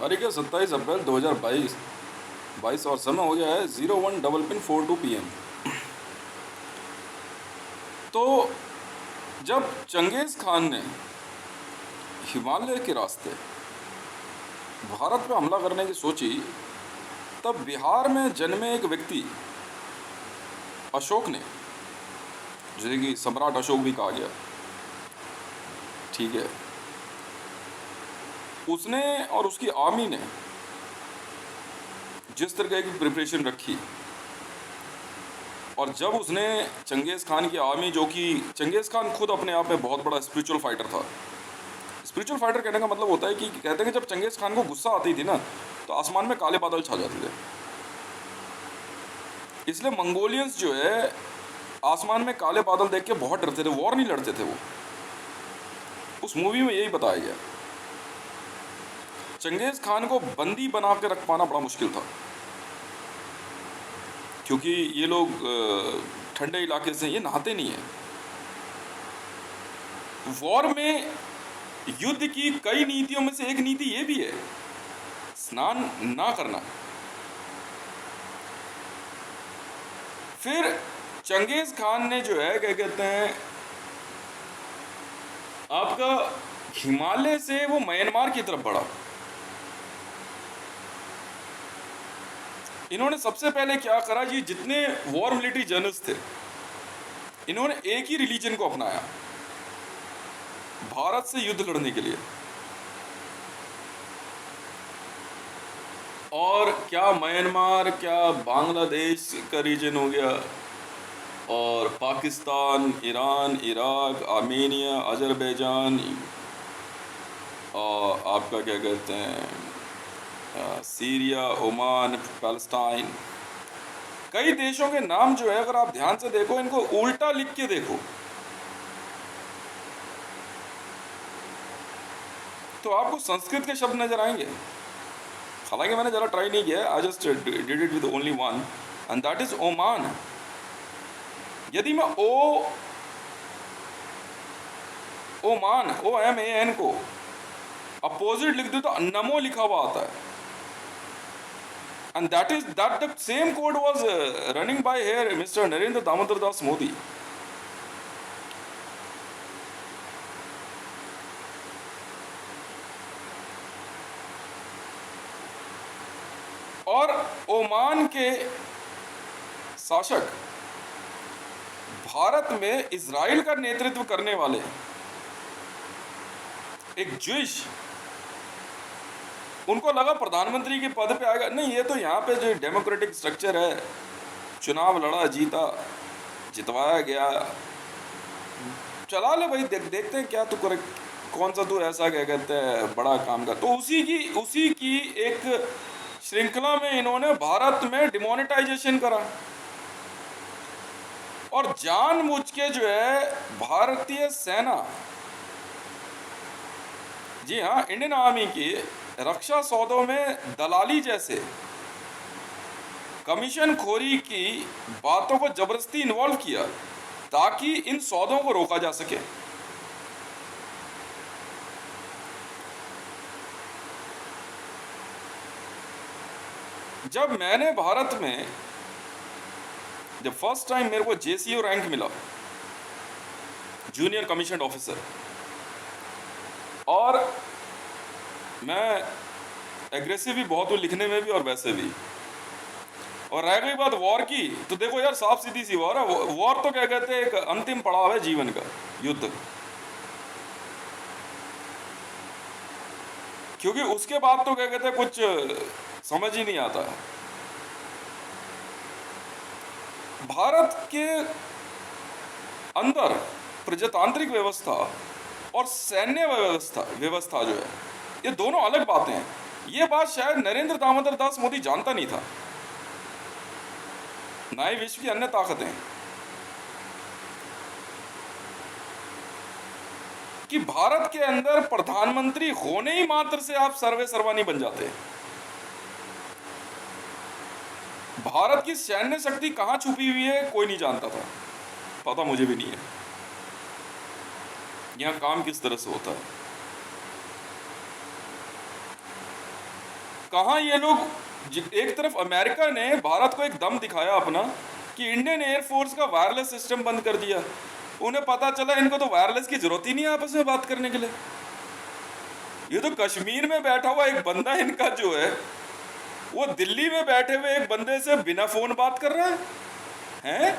तारीख है 27 अप्रैल 2022 और समय हो गया है 01:42 PM। तो जब चंगेज़ खान ने हिमालय के रास्ते भारत पर हमला करने की सोची, तब बिहार में जन्मे एक व्यक्ति अशोक ने, जिसे कि सम्राट अशोक भी कहा गया, ठीक है, उसने और उसकी आर्मी ने जिस तरह की प्रिपरेशन रखी, और जब उसने चंगेज़ खान की आर्मी, जो कि चंगेज़ खान खुद अपने आप में बहुत बड़ा स्पिरिचुअल फाइटर था। स्पिरिचुअल फाइटर कहने का मतलब होता है कि कहते हैं कि जब चंगेज़ खान को गुस्सा आती थी ना, तो आसमान में काले बादल छा जाते थे। इसलिए मंगोलियंस जो है आसमान में काले बादल देख के बहुत डरते थे, वॉर नहीं लड़ते थे वो। उस मूवी में यही बताया गया। चंगेज़ खान को बंदी बना के रख पाना बड़ा मुश्किल था, क्योंकि ये लोग ठंडे इलाके से, ये नहाते नहीं है। वॉर में युद्ध की कई नीतियों में से एक नीति ये भी है, स्नान ना करना। फिर चंगेज़ खान ने जो है, क्या कहते हैं, आपका हिमालय से वो म्यांमार की तरफ बढ़ा। इन्होंने सबसे पहले क्या करा जी, जितने वॉर मिलिट्री जर्नलिस्ट थे, इन्होंने एक ही रिलीजन को अपनाया भारत से युद्ध लड़ने के लिए। और क्या म्यांमार, क्या बांग्लादेश का रीजन हो गया, और Pakistan, Iran, Iraq, Armenia, Azerbaijan, और आपका क्या कहते हैं, सीरिया, ओमान, पैलेस्टाइन, कई देशों के नाम जो है, अगर आप ध्यान से देखो, इनको उल्टा लिख के देखो तो आपको संस्कृत के शब्द नजर आएंगे। हालांकि मैंने ज़रा ट्राई नहीं किया, I just did it with only one, and that is Oman. यदि मैं ओमान, OMAN को अपोजिट लिख दूं तो नमो लिखा हुआ आता है, and that the same code was running by here mister Narendra Damodar Das Modi. और ओमान के शासक भारत में इजराइल का नेतृत्व करने वाले एक ज्यूइश, उनको लगा प्रधानमंत्री के पद पे आएगा। नहीं, ये तो यहाँ पे जो डेमोक्रेटिक स्ट्रक्चर है, चुनाव लड़ा, जीता, जितवाया गया, चला ले भाई, देखते हैं क्या तू करे, कौन सा तू ऐसा क्या कहते हैं बड़ा काम कर। तो उसी की एक श्रृंखला में इन्होंने भारत में डिमोनेटाइजेशन करा, और जानबूझ के जो है भारतीय सेना, जी हाँ, इंडियन आर्मी की रक्षा सौदों में दलाली जैसे कमीशन खोरी की बातों को जबरदस्ती इन्वॉल्व किया, ताकि इन सौदों को रोका जा सके। जब मैंने भारत में, जब फर्स्ट टाइम मेरे को JCO रैंक मिला, जूनियर कमीशन ऑफिसर, और मैं एग्रेसिव भी बहुत हूँ लिखने में भी और वैसे भी, और रह गई बात वॉर की, तो देखो यार, साफ सीधी सी वॉर है। वॉर तो क्या कहते हैं, एक अंतिम पड़ाव है जीवन का, युद्ध, क्योंकि उसके बाद तो क्या कहते हैं कुछ समझ ही नहीं आता। भारत के अंदर प्रजातांत्रिक व्यवस्था और सैन्य व्यवस्था जो है, ये दोनों अलग बातें हैं। ये बात शायद नरेंद्र दामोदर दास मोदी जानता नहीं था, ना ही विश्व की अन्य ताकतें, कि भारत के अंदर प्रधानमंत्री होने ही मात्र से आप सर्वे सर्वा नहीं बन जाते। भारत की सैन्य शक्ति कहां छुपी हुई है कोई नहीं जानता था, पता मुझे भी नहीं है, यहां काम किस तरह से होता है। कहाँ ये लोग एक तरफ अमेरिका ने भारत को एक दम दिखाया अपना कि इंडियन एयरफोर्स का वायरलेस सिस्टम बंद कर दिया, उन्हें पता चला इनको तो वायरलेस की जरूरत ही नहीं है आपस में बात करने के लिए। ये तो कश्मीर में बैठा हुआ एक बंदा इनका जो है वो दिल्ली में बैठे हुए एक बंदे से बिना फोन बात कर रहा है?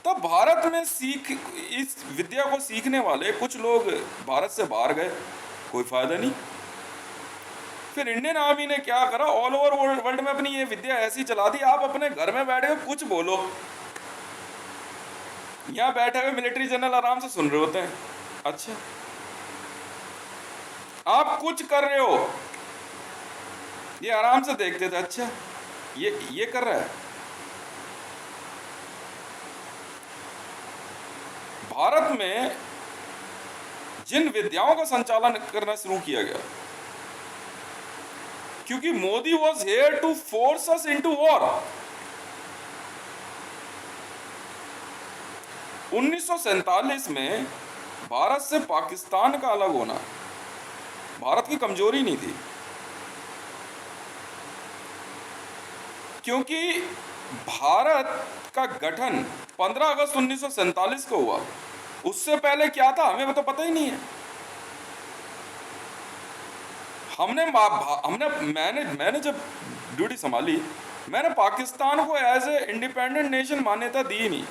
तो भारत में इस विद्या को सीखने वाले कुछ लोग भारत से बाहर गए, कोई फायदा नहीं। फिर इंडियन आर्मी ने क्या करा, ऑल ओवर वर्ल्ड में अपनी ये विद्या ऐसी चला दी, आप अपने घर में बैठे हो कुछ बोलो, यहां बैठे हुए मिलिट्री जनरल आराम से सुन रहे होते हैं। अच्छा, आप कुछ कर रहे हो, ये आराम से देखते थे, अच्छा ये कर रहा है। भारत में जिन विद्याओं का संचालन करना शुरू किया गया, क्योंकि Modi was here to force us into war. 1947 में भारत से पाकिस्तान का अलग होना भारत की कमजोरी नहीं थी, क्योंकि भारत का गठन 15 अगस्त 1947 को हुआ। उससे पहले क्या था हमें तो पता ही नहीं है। मैंने जब ड्यूटी संभाली, मैंने पाकिस्तान को एज ए इंडिपेंडेंट नेशन मान्यता दी नहीं।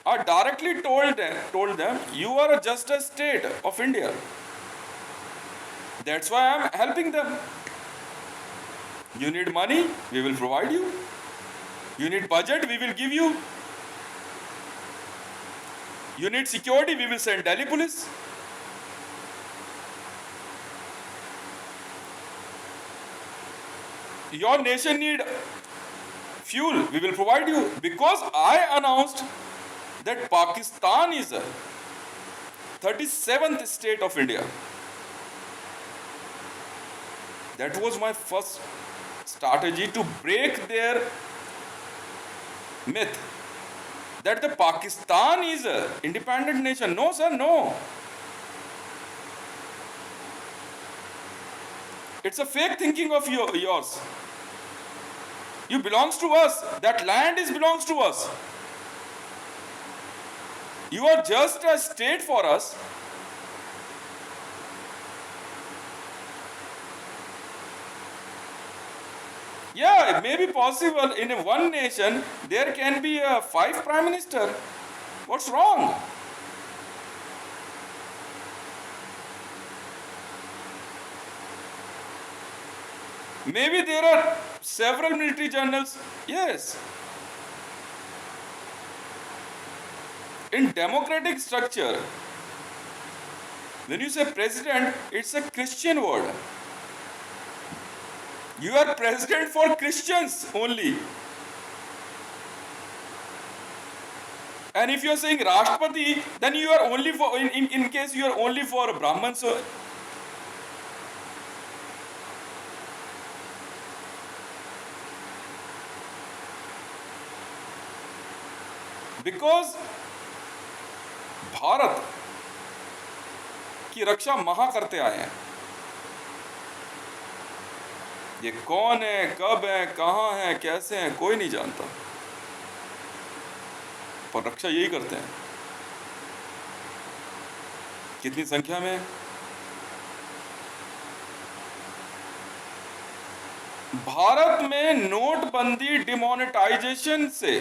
I directly told them you are just a state of India. That's why I am helping them. You need money, we will provide you. You need budget, we will give you. You need security, we will send Delhi police. Your nation need fuel, we will provide you. Because I announced that Pakistan is a 37th state of India. That was my first strategy to break their myth that the Pakistan is a independent nation. No, sir, no. It's a fake thinking of yours. You belongs to us. That land belongs to us. You are just a state for us. Yeah, it may be possible in one nation there can be 5 prime minister. What's wrong? Maybe there are several military generals. Yes. In democratic structure, when you say president, it's a Christian word. You are president for Christians only. And if you are saying Rashtrapati, then you are only for, in case you are only for Brahmins. So because Bharat की रक्षा महा करते आए हैं। ये कौन है, कब है, कहां है, कैसे हैं, कोई नहीं जानता, पर रक्षा यही करते हैं। कितनी संख्या में? भारत में नोटबंदी डिमोनेटाइजेशन से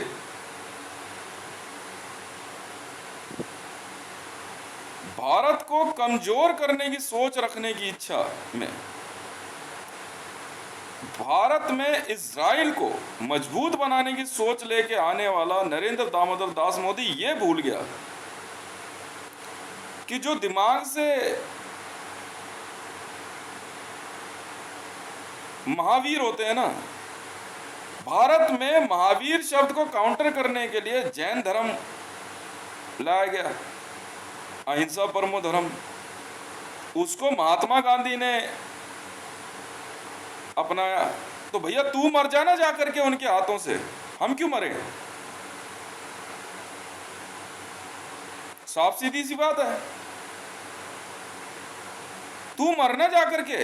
भारत को कमजोर करने की सोच रखने की इच्छा में भारत में इजराइल को मजबूत बनाने की सोच लेके आने वाला नरेंद्र दामोदर दास मोदी ये भूल गया कि जो दिमाग से महावीर होते हैं ना, भारत में महावीर शब्द को काउंटर करने के लिए जैन धर्म लाया गया, अहिंसा परमो धर्म। उसको महात्मा गांधी ने अपनाया। तो भैया तू मर जाना जा करके उनके हाथों से, हम क्यों मरे? साफ सीधी सी बात है, तू मरना जा करके,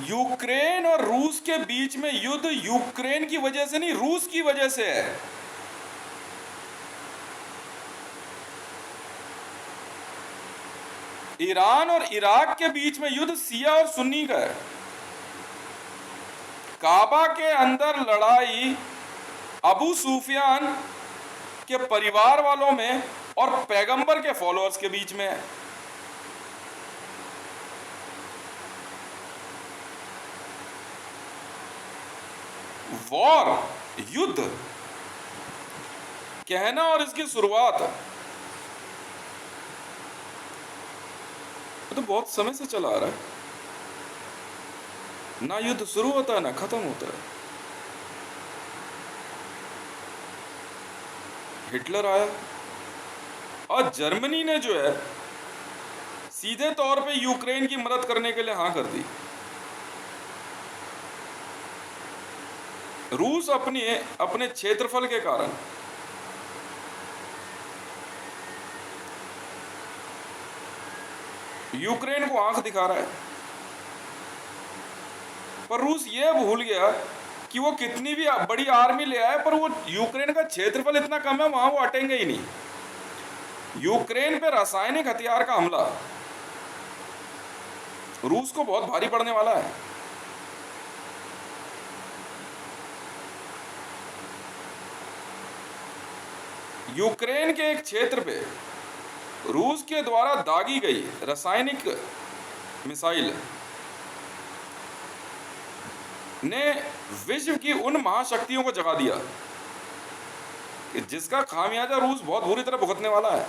यूक्रेन और रूस के बीच में युद्ध यूक्रेन की वजह से नहीं, रूस की वजह से है। ईरान और इराक के बीच में युद्ध शिया और सुन्नी का है। काबा के अंदर लड़ाई अबू सुफियान के परिवार वालों में और पैगंबर के फॉलोअर्स के बीच में है। वॉर, युद्ध कहना और इसकी शुरुआत तो बहुत समय से चला आ रहा है। ना युद्ध शुरू होता है ना खत्म होता है। हिटलर आया और जर्मनी ने जो है सीधे तौर पे यूक्रेन की मदद करने के लिए हां कर दी। रूस अपने क्षेत्रफल के कारण यूक्रेन को आंख दिखा रहा है, पर रूस ये भूल गया कि वो कितनी भी बड़ी आर्मी ले आए, पर वो यूक्रेन का क्षेत्रफल इतना कम है, वहां वो अटेंगे ही नहीं। यूक्रेन पे रासायनिक हथियार का हमला रूस को बहुत भारी पड़ने वाला है। यूक्रेन के एक क्षेत्र पे रूस के द्वारा दागी गई रासायनिक मिसाइल ने विश्व की उन महाशक्तियों को जगा दिया कि जिसका खामियाजा रूस बहुत बुरी तरह भुगतने वाला है।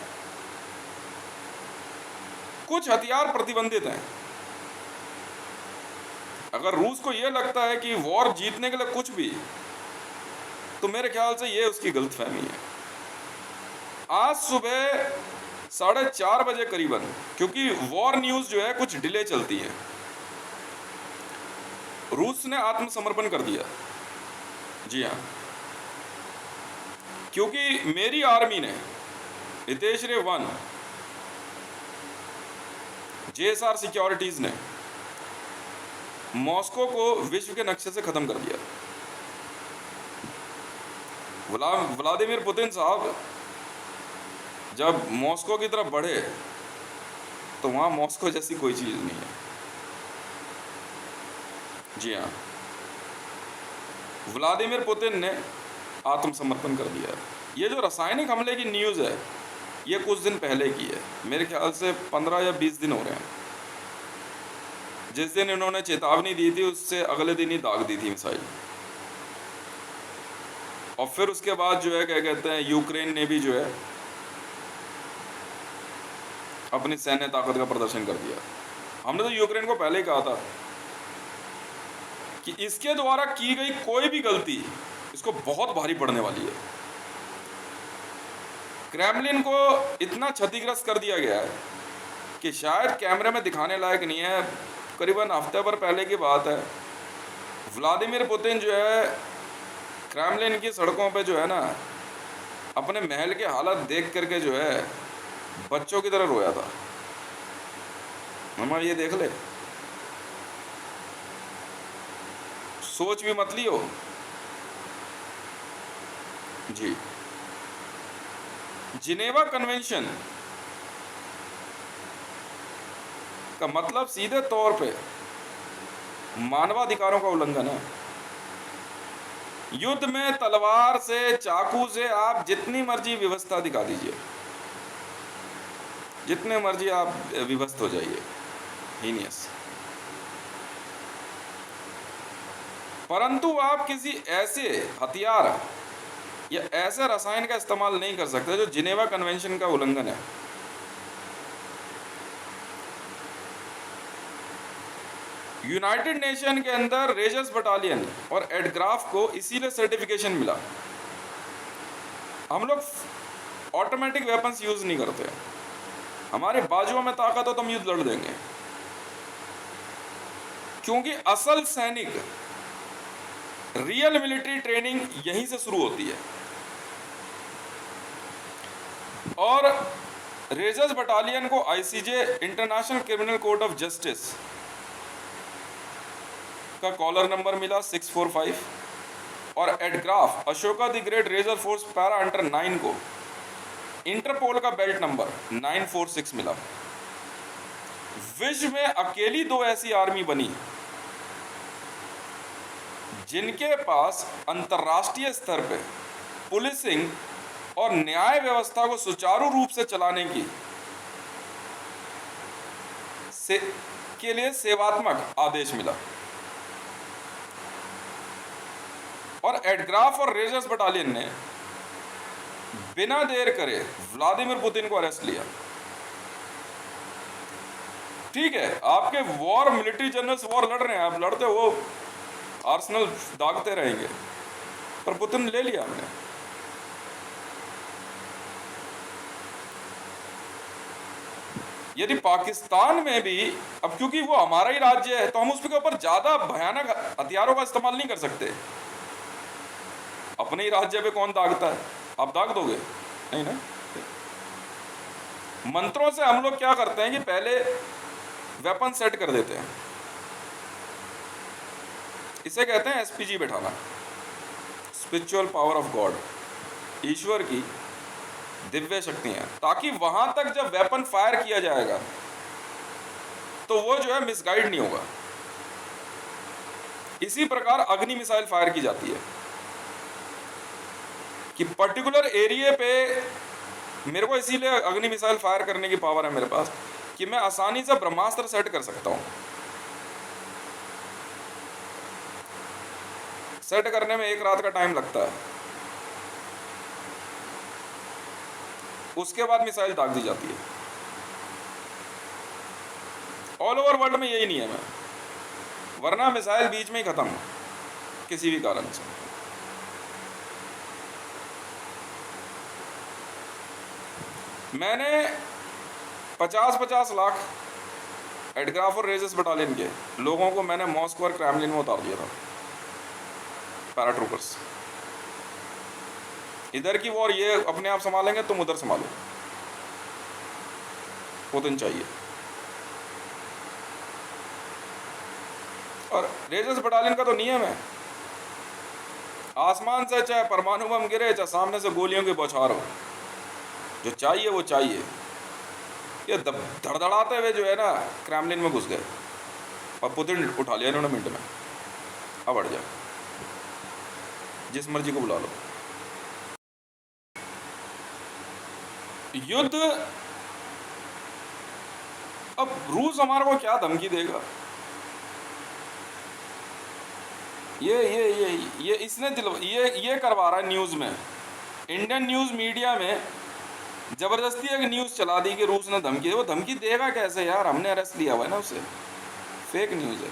कुछ हथियार प्रतिबंधित हैं। अगर रूस को यह लगता है कि वॉर जीतने के लिए कुछ भी, तो मेरे ख्याल से यह उसकी गलतफहमी है। आज सुबह 4:30 बजे करीबन, क्योंकि वॉर न्यूज जो है कुछ डिले चलती है, रूस ने आत्मसमर्पण कर दिया। जी हाँ, क्योंकि मेरी आर्मी ने हितेश रे 1 JSR सिक्योरिटीज ने मॉस्को को विश्व के नक्शे से खत्म कर दिया। व्लादिमीर पुतिन साहब जब मॉस्को की तरफ बढ़े तो वहां मॉस्को जैसी कोई चीज नहीं है। जी हाँ, व्लादिमीर पुतिन ने आत्मसमर्पण कर दिया। ये जो रासायनिक हमले की न्यूज़ है, ये कुछ दिन पहले की है। मेरे ख्याल से 15 या 20 दिन हो रहे हैं। जिस दिन इन्होंने चेतावनी दी थी, उससे अगले दिन ही दाग दी थी मिसाइल। और फिर उसके बाद जो है क्या कहते हैं, यूक्रेन ने भी जो है अपनी सैन्य ताकत का प्रदर्शन कर दिया। हमने तो यूक्रेन को पहले ही कहा था कि इसके द्वारा की गई कोई भी गलती इसको बहुत भारी पड़ने वाली है। क्रेमलिन को इतना क्षतिग्रस्त कर दिया गया है कि शायद कैमरे में दिखाने लायक नहीं है। करीबन हफ्ते भर पहले की बात है, व्लादिमीर पुतिन जो है क्रेमलिन की सड़कों पे जो है ना, अपने महल के हालत देख करके जो है बच्चों की तरह रोया था। हमारा ये देख ले, सोच भी मत लियो। जी, जिनेवा कन्वेंशन का मतलब सीधे तौर पे मानवाधिकारों का उल्लंघन है। युद्ध में तलवार से, चाकू से आप जितनी मर्जी व्यवस्था दिखा दीजिए, जितने मर्जी आप विभस्त हो जाइए, हीनियस, परंतु आप किसी ऐसे हथियार या ऐसे रसायन का इस्तेमाल नहीं कर सकते जो जिनेवा कन्वेंशन का उल्लंघन है। यूनाइटेड नेशन के अंदर रेजर्स बटालियन और एडग्राफ को इसीलिए सर्टिफिकेशन मिला। हम लोग ऑटोमेटिक वेपन्स यूज नहीं करते। हमारे बाजुओं में ताकत हो तो हम युद्ध लड़ देंगे, क्योंकि असल सैनिक, रियल मिलिट्री ट्रेनिंग यहीं से शुरू होती है। और रेजर्स बटालियन को ICJ, international criminal court of justice, का कॉलर नंबर मिला 645, और एडग्राफ Ashoka the great ranger force para under 9 को इंटरपोल का बेल्ट नंबर 946 मिला। विश्व में अकेली 2 ऐसी आर्मी बनी जिनके पास अंतर्राष्ट्रीय स्तर पे पुलिसिंग और न्याय व्यवस्था को सुचारू रूप से चलाने के लिए सेवात्मक आदेश मिला। और एडग्राफ और रेजर्स बटालियन ने बिना देर करे व्लादिमीर पुतिन को अरेस्ट लिया। ठीक है, आपके वॉर मिलिट्री जनरल्स वॉर लड़ रहे हैं, आप लड़ते वो आर्सेनल दागते रहेंगे, पर पुतिन ले लिया हमने। यदि पाकिस्तान में भी, अब क्योंकि वो हमारा ही राज्य है तो हम उसके ऊपर ज्यादा भयानक हथियारों का इस्तेमाल नहीं कर सकते। अपने ही राज्य पे कौन दागता है, आप दाग दोगे नहीं ना। मंत्रों से हम लोग क्या करते हैं कि पहले वेपन सेट कर देते हैं, इसे कहते हैं एसपीजी बैठाना, स्पिरिचुअल पावर ऑफ गॉड, ईश्वर की दिव्य शक्तियां, ताकि वहां तक जब वेपन फायर किया जाएगा तो वो जो है मिसगाइड नहीं होगा। इसी प्रकार अग्नि मिसाइल फायर की जाती है कि पर्टिकुलर एरिया पे मेरे को, इसीलिए अग्नि मिसाइल फायर करने की पावर है मेरे पास कि मैं आसानी से ब्रह्मास्त्र सेट कर सकता हूं। सेट करने में 1 रात का टाइम लगता है, उसके बाद मिसाइल दाग दी जाती है। ऑल ओवर वर्ल्ड में यही नियम है, वरना मिसाइल बीच में ही खत्म किसी भी कारण से। मैंने 50-50 लाख एडग्राफ और रेजर्स बटालियन के लोगों को मैंने मॉस्को और क्रेमलिन में उतार दिया था, पैराट्रूपर्स। इधर की वॉर ये अपने आप संभालेंगे, तुम उधर संभालो, पुतिन चाहिए। और रेजर्स बटालियन का तो नियम है, आसमान से चाहे परमाणु बम गिरे, चाहे सामने से गोलियों की बौछार हो, जो चाहिए वो चाहिए। ये धड़धड़ाते हुए जो है ना क्रेमलिन में घुस गए और पुतिन उठा लिया इन्होंने मिनट में। अब बढ़ जाए, जिस मर्जी को बुला लो। युद्ध, अब रूस हमारे को क्या धमकी देगा? ये इसने ये करवा रहा है न्यूज में, इंडियन न्यूज मीडिया में जबरदस्ती एक न्यूज चला दी कि रूस ने धमकी दी। वो धमकी देगा कैसे यार, हमने अरेस्ट लिया हुआ है ना उसे, फेक न्यूज है।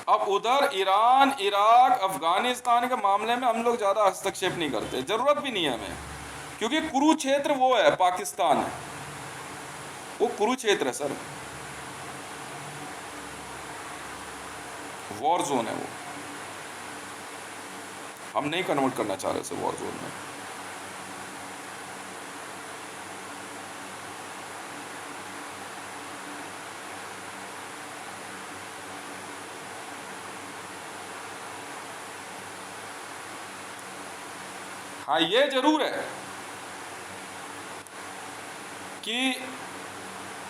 अब उधर ईरान, इराक, अफगानिस्तान के मामले में हम लोग ज्यादा हस्तक्षेप नहीं करते, जरूरत भी नहीं है हमें, क्योंकि कुरुक्षेत्र वो है, पाकिस्तान है वो, कुरुक्षेत्र है सर, वॉर जोन है वो। हम नहीं कन्वर्ट करना चाह रहे इसे वॉर जोन में। हाँ, ये जरूर है कि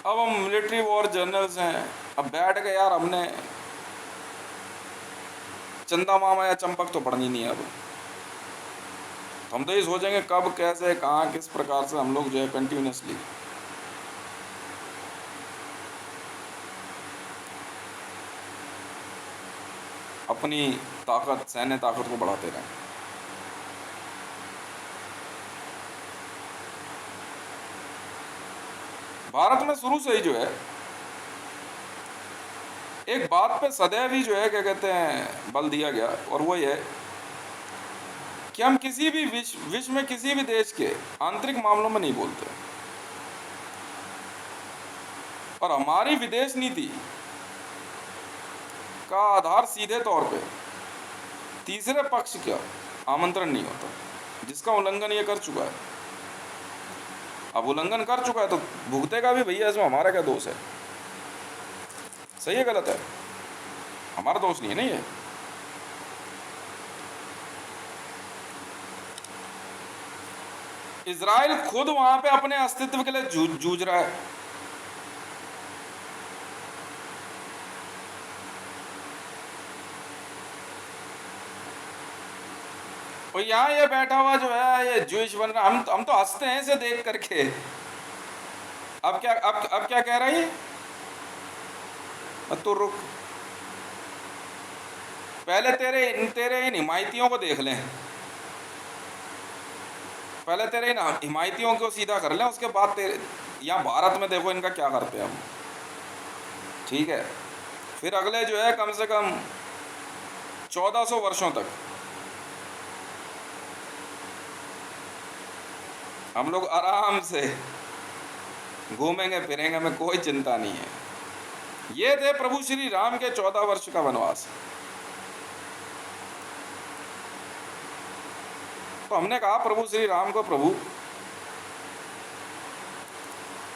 अब हम मिलिट्री वॉर जर्नल्स हैं, अब बैठ गए यार, हमने चंदा मामा या चंपक तो पढ़नी नहीं है। अब हम तो ये सोचेंगे कब, कैसे, कहाँ, किस प्रकार से हम लोग जो है कंटिन्यूसली अपनी ताकत, सैन्य ताकत को बढ़ाते रहें। भारत में शुरू से ही जो है एक बात पे सदैव ही जो है क्या कहते हैं बल दिया गया, और वो ये कि हम किसी भी विश्व में किसी भी देश के आंतरिक मामलों में नहीं बोलते, और हमारी विदेश नीति का आधार सीधे तौर पे तीसरे पक्ष का आमंत्रण नहीं होता। जिसका उल्लंघन ये कर चुका है, अब उल्लंघन कर चुका है तो भुगतेगा भी भैया, इसमें हमारा क्या दोष है? सही है गलत है? हमारा दोष नहीं है ना ये। इजराइल खुद वहां पे अपने अस्तित्व के लिए जूझ रहा है। और यहाँ ये बैठा हुआ जो है ये जूश बन रहा, हम तो हंसते हैं इसे देख करके। अब क्या कह रहा है ये? तो रुक, पहले तेरे इन हिमायतियों को देख लें, पहले तेरे इन हिमायतियों को सीधा कर लें, उसके बाद तेरे यहाँ भारत में देखो इनका क्या करते हैं हम। ठीक है, फिर अगले जो है कम से कम 1400 वर्षों तक हम लोग आराम से घूमेंगे फिरेंगे, हमें कोई चिंता नहीं है। ये थे प्रभु श्री राम के 14 वर्ष का वनवास। तो हमने कहा प्रभु श्री राम को प्रभु,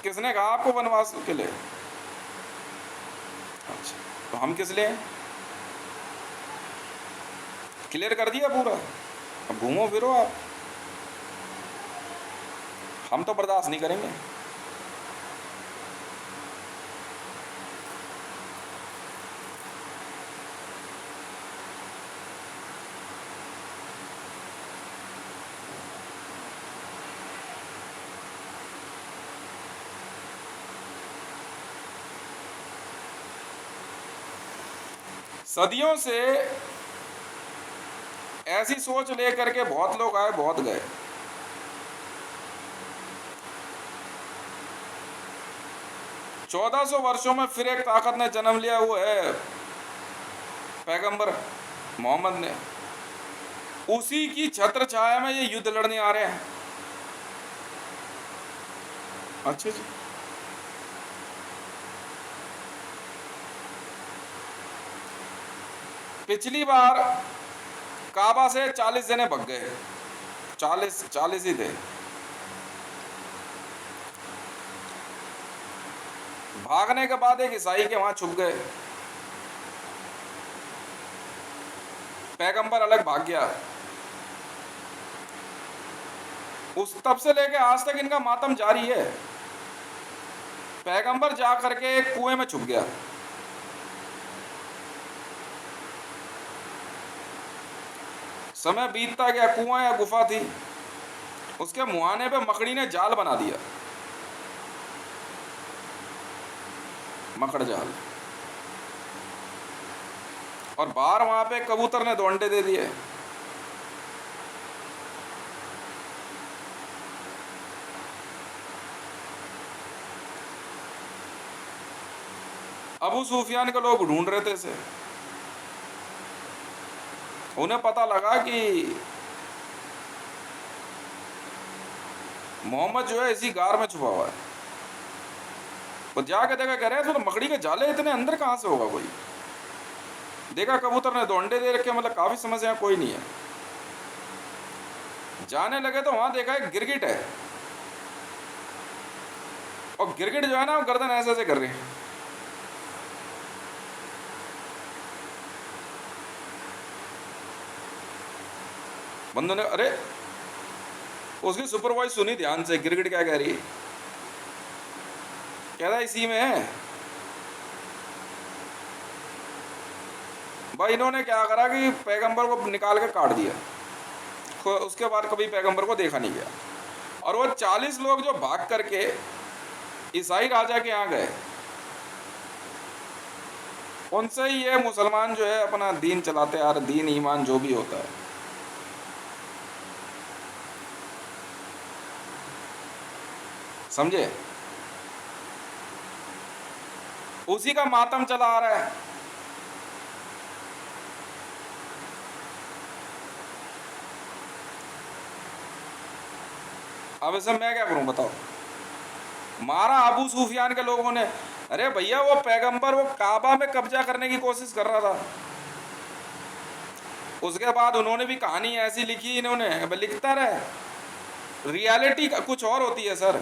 किसने कहा आपको वनवास के लिए? अच्छा, तो हम किस लिए? क्लियर कर दिया पूरा, अब घूमो फिरो आप, हम तो बर्दाश्त नहीं करेंगे। सदियों से ऐसी सोच लेकर के बहुत लोग आए, बहुत गए। चौदह सौ वर्षों में फिर एक ताकत ने जन्म लिया, वो है पैगंबर मोहम्मद ने। उसी की छत्र छाया में ये युद्ध लड़ने आ रहे हैं। अच्छा जी, पिछली बार काबा से 40 जने भग गए, 40 ही थे। भागने के बाद एक ईसाई के वहां छुप गए, पैगंबर अलग भाग गया। उस तब से लेके आज तक इनका मातम जारी है। पैगंबर जा करके एक कुएं में छुप गया, समय बीतता गया, कुआं या गुफा थी, उसके मुहाने पे मकड़ी ने जाल बना दिया, मकड़ जाल, और बाहर वहां पे कबूतर ने 2 अंडे दे दिए। अबू सुफियान के लोग ढूंढ रहे थे इसे, उन्हें पता लगा कि मोहम्मद जो है इसी गार में छुपा हुआ है। तो जाके देखा, कह रहे हैं तो मकड़ी के जाले इतने अंदर कहां से होगा कोई। देखा कबूतर ने 2 अंडे दे रखे, मतलब काफी समस्या, कोई नहीं है। जाने लगे तो वहां देखा एक गिरगिट है, और गिरगिट जो है ना वो गर्दन ऐसे ऐसे कर रही है। बंदों ने, अरे उसकी सुपरवाइज सुनी ध्यान से, गिरगिट क्या कह रही है? कह रहा इसी में है। भाई इन्होंने क्या करा कि पैगंबर को निकाल के काट दिया, उसके बाद कभी पैगंबर को देखा नहीं गया। और वो 40 लोग जो भाग करके ईसाई राजा के यहाँ गए, उनसे ही ये मुसलमान जो है अपना दीन चलाते आ रहे, दीन ईमान जो भी होता है। समझे? उसी का मातम चला आ रहा है। अब इसे मैं क्या करूं बताओ? मारा अबू सुफियान के लोगों ने। अरे भैया वो पैगंबर वो काबा में कब्जा करने की कोशिश कर रहा था, उसके बाद उन्होंने भी कहानी ऐसी लिखी, इन्होंने अब लिखता रहे, रियलिटी का कुछ और होती है सर।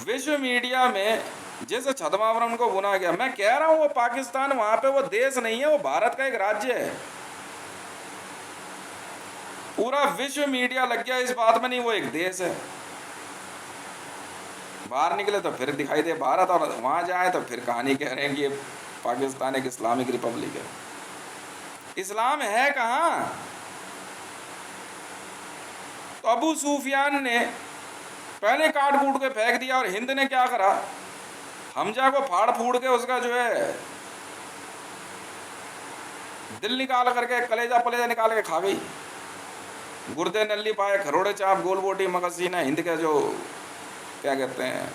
विश्व मीडिया में जैसे छद्मावरण को बुना गया, मैं कह रहा हूं वो पाकिस्तान वहां पे वो देश नहीं है, वो भारत का एक राज्य है। पूरा विश्व मीडिया लग गया इस बात में, नहीं वो एक देश है। बाहर निकले तो फिर दिखाई दे भारत, और वहां जाए तो फिर कहानी कह रहे हैं कि ये पाकिस्तान एक इस्लामिक रिपब्लिक है। इस्लाम है कहां? तो अबू सुफियान ने पहले काट कूट के फेंक दिया, और हिंद ने क्या करा, हमजा को फाड़ फूड़ के उसका जो है दिल निकाल करके, कलेजा पलेजा निकाल के खा गई। गुर्दे नल्ली पाए, खरोड़े चाप, गोल बोटी मगसीना, हिंद के जो क्या कहते हैं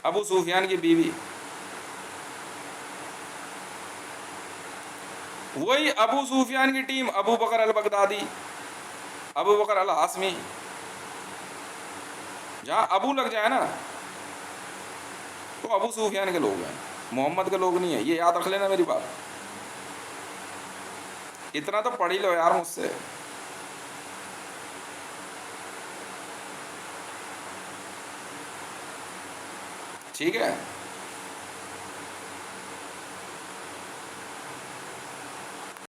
अबू सुफियान की बीवी, वही अबू सुफियान की टीम, अबू बकर अल बगदादी, अबू बकर अल हाशमी, जहां अबू लग जाए ना तो अबू सुफियान के लोग हैं, मोहम्मद के लोग नहीं है। ये याद रख लेना मेरी बात, इतना तो पढ़ ही लो यार मुझसे। ठीक है।